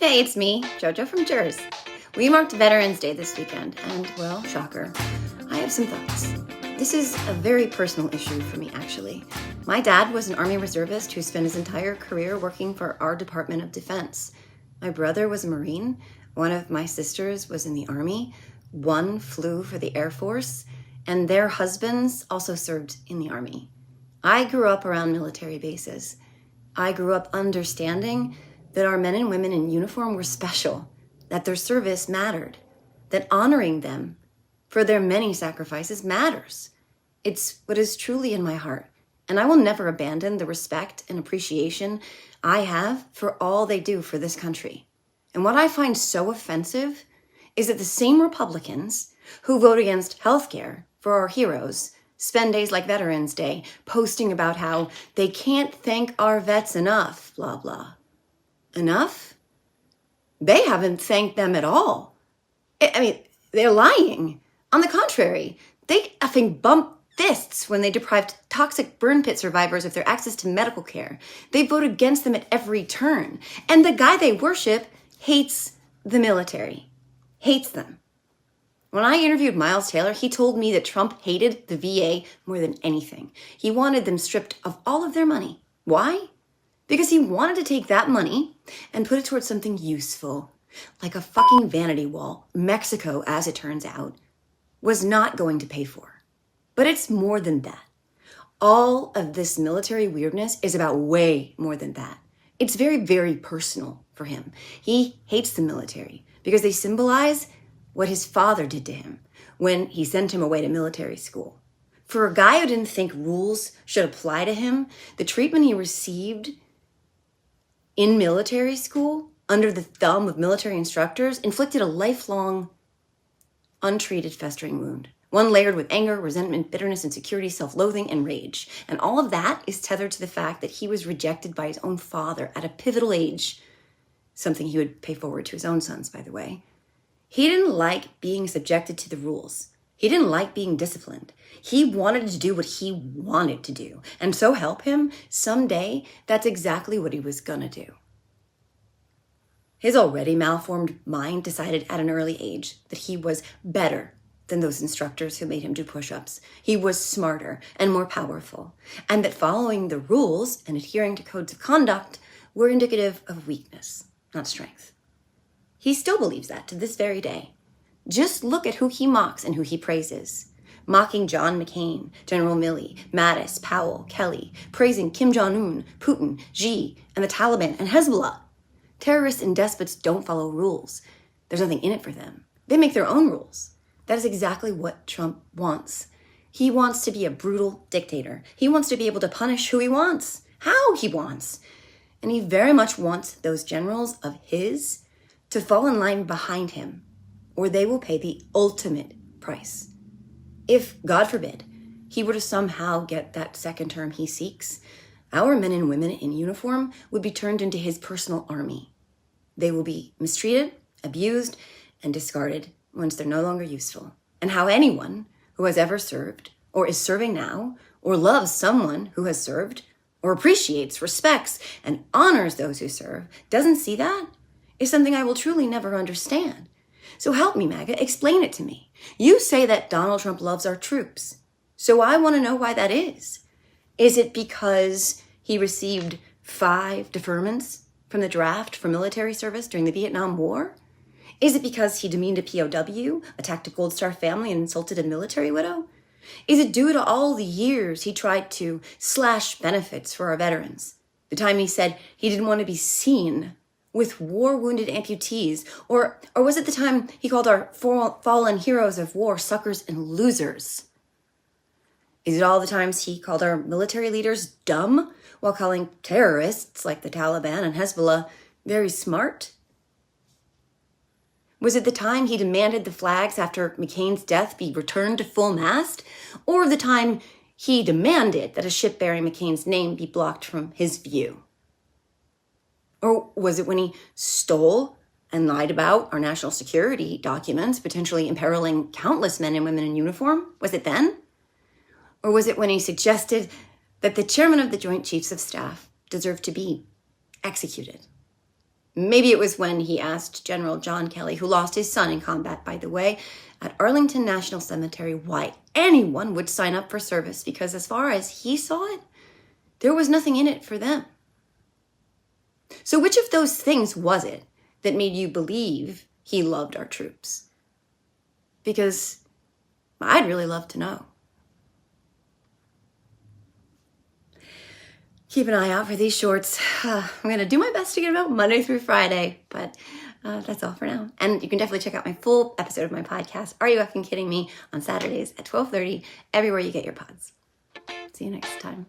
Hey, it's me, JoJo from Jerz. We marked Veterans Day this weekend, and, well, shocker, I have some thoughts. This is a very personal issue for me, actually. My dad was an Army reservist who spent his entire career working for our Department of Defense. My brother was a Marine. One of my sisters was in the Army. One flew for the Air Force, and their husbands also served in the Army. I grew up around military bases. I grew up understanding that our men and women in uniform were special, that their service mattered, that honoring them for their many sacrifices matters. It's what is truly in my heart, and I will never abandon the respect and appreciation I have for all they do for this country. And what I find so offensive is that the same Republicans who vote against healthcare for our heroes spend days like Veterans Day posting about how they can't thank our vets enough, blah, blah. Enough? They haven't thanked them at all. I mean, they're lying. On the contrary, they effing bump fists when they deprived toxic burn pit survivors of their access to medical care. They vote against them at every turn. And the guy they worship hates the military. Hates them. When I interviewed Miles Taylor, he told me that Trump hated the VA more than anything. He wanted them stripped of all of their money. Why? Because he wanted to take that money and put it towards something useful, like a fucking vanity wall Mexico, as it turns out, was not going to pay for. But it's more than that. All of this military weirdness is about way more than that. It's very, very personal for him. He hates the military because they symbolize what his father did to him when he sent him away to military school. For a guy who didn't think rules should apply to him, the treatment he received in military school, under the thumb of military instructors, inflicted a lifelong, untreated, festering wound. One layered with anger, resentment, bitterness, insecurity, self-loathing, and rage. And all of that is tethered to the fact that he was rejected by his own father at a pivotal age, something he would pay forward to his own sons, by the way. He didn't like being subjected to the rules. He didn't like being disciplined. He wanted to do what he wanted to do. And so help him, someday, that's exactly what he was gonna do. His already malformed mind decided at an early age that he was better than those instructors who made him do push-ups. He was smarter and more powerful, and that following the rules and adhering to codes of conduct were indicative of weakness, not strength. He still believes that to this very day. Just look at who he mocks and who he praises. Mocking John McCain, General Milley, Mattis, Powell, Kelly, praising Kim Jong-un, Putin, Xi, and the Taliban and Hezbollah. Terrorists and despots don't follow rules. There's nothing in it for them. They make their own rules. That is exactly what Trump wants. He wants to be a brutal dictator. He wants to be able to punish who he wants, how he wants. And he very much wants those generals of his to fall in line behind him, or they will pay the ultimate price. If, God forbid, he were to somehow get that second term he seeks, our men and women in uniform would be turned into his personal army. They will be mistreated, abused, and discarded once they're no longer useful. And how anyone who has ever served, or is serving now, or loves someone who has served, or appreciates, respects, and honors those who serve, doesn't see that, is something I will truly never understand. So help me, MAGA, explain it to me. You say that Donald Trump loves our troops. So I want to know why that is. Is it because he received 5 deferments from the draft for military service during the Vietnam War? Is it because he demeaned a POW, attacked a Gold Star family, and insulted a military widow? Is it due to all the years he tried to slash benefits for our veterans? The time he said he didn't want to be seen with war-wounded amputees? Or was it the time he called our fallen heroes of war suckers and losers? Is it all the times he called our military leaders dumb while calling terrorists like the Taliban and Hezbollah very smart? Was it the time he demanded the flags after McCain's death be returned to full mast? Or the time he demanded that a ship bearing McCain's name be blocked from his view? Or was it when he stole and lied about our national security documents, potentially imperiling countless men and women in uniform? Was it then? Or was it when he suggested that the chairman of the Joint Chiefs of Staff deserved to be executed? Maybe it was when he asked General John Kelly, who lost his son in combat, by the way, at Arlington National Cemetery, why anyone would sign up for service, because as far as he saw it, there was nothing in it for them. So which of those things was it that made you believe he loved our troops? Because I'd really love to know. Keep an eye out for these shorts. I'm going to do my best to get them out Monday through Friday, but that's all for now. And you can definitely check out my full episode of my podcast, Are You Effing Kidding Me?, on Saturdays at 12:30, everywhere you get your pods. See you next time.